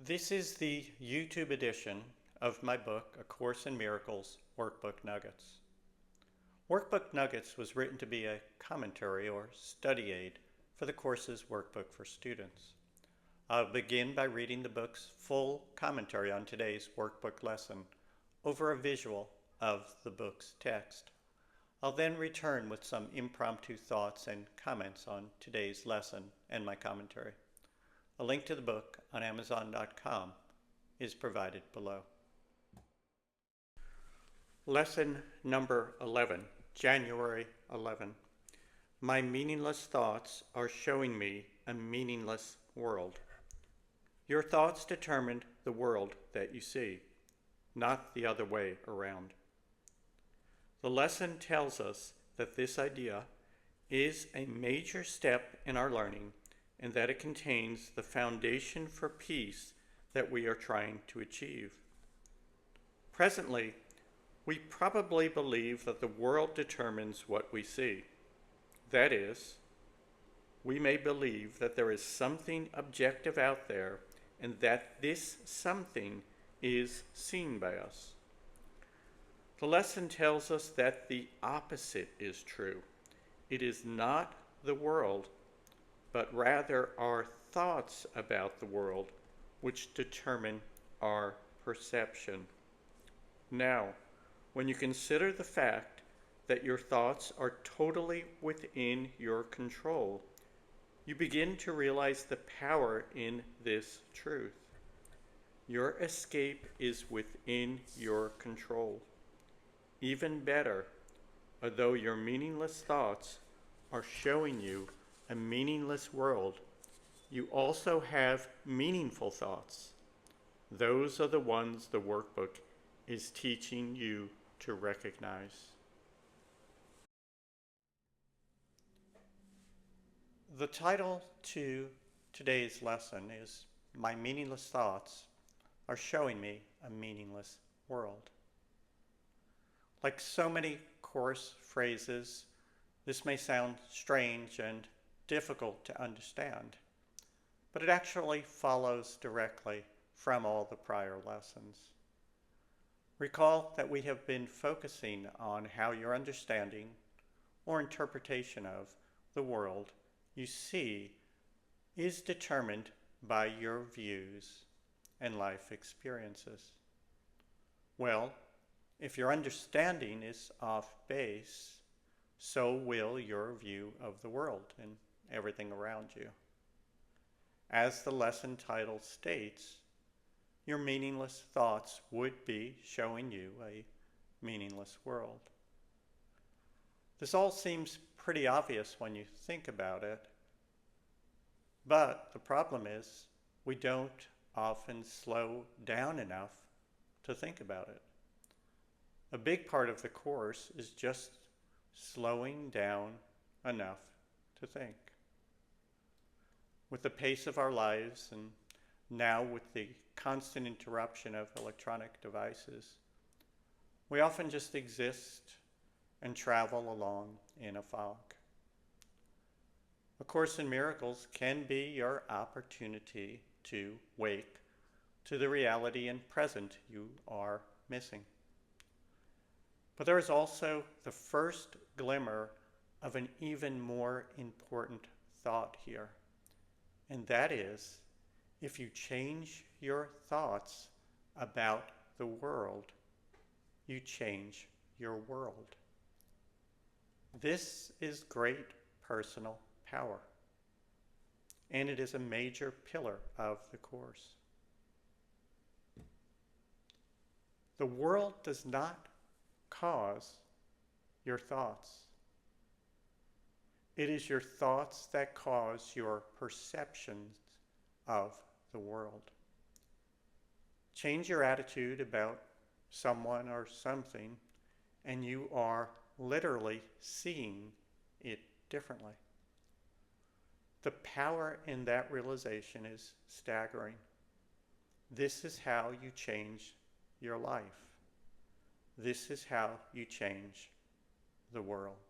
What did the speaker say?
This is the YouTube edition of my book, A Course in Miracles Workbook Nuggets. Workbook Nuggets was written to be a commentary or study aid for the course's workbook for students. I'll begin by reading the book's full commentary on today's workbook lesson over a visual of the book's text. I'll then return with some impromptu thoughts and comments on today's lesson and my commentary. A link to the book on Amazon.com is provided below. Lesson number 11, January 11. My meaningless thoughts are showing me a meaningless world. Your thoughts determine the world that you see, not the other way around. The lesson tells us that this idea is a major step in our learning and that it contains the foundation for peace that we are trying to achieve. Presently, we probably believe that the world determines what we see. That is, we may believe that there is something objective out there and that this something is seen by us. The lesson tells us that the opposite is true. It is not the world, but rather our thoughts about the world which determine our perception. Now, when you consider the fact that your thoughts are totally within your control, you begin to realize the power in this truth. Your escape is within your control. Even better, although your meaningless thoughts are showing you a meaningless world, you also have meaningful thoughts. Those are the ones the workbook is teaching you to recognize. The title to today's lesson is My Meaningless Thoughts Are Showing Me a Meaningless World. Like so many course phrases, this may sound strange and difficult to understand, but it actually follows directly from all the prior lessons. Recall that we have been focusing on how your understanding or interpretation of the world you see is determined by your views and life experiences. Well, if your understanding is off base, so will your view of the world and everything around you. As the lesson title states, your meaningless thoughts would be showing you a meaningless world. This all seems pretty obvious when you think about it, but the problem is we don't often slow down enough to think about it. A big part of the course is just slowing down enough to think. With the pace of our lives and now with the constant interruption of electronic devices, we often just exist and travel along in a fog. A Course in Miracles can be your opportunity to wake to the reality and present you are missing. But there is also the first glimmer of an even more important thought here. And that is, if you change your thoughts about the world, you change your world. This is great personal power, and it is a major pillar of the Course. The world does not cause your thoughts. It is your thoughts that cause your perceptions of the world. Change your attitude about someone or something, and you are literally seeing it differently. The power in that realization is staggering. This is how you change your life. This is how you change the world.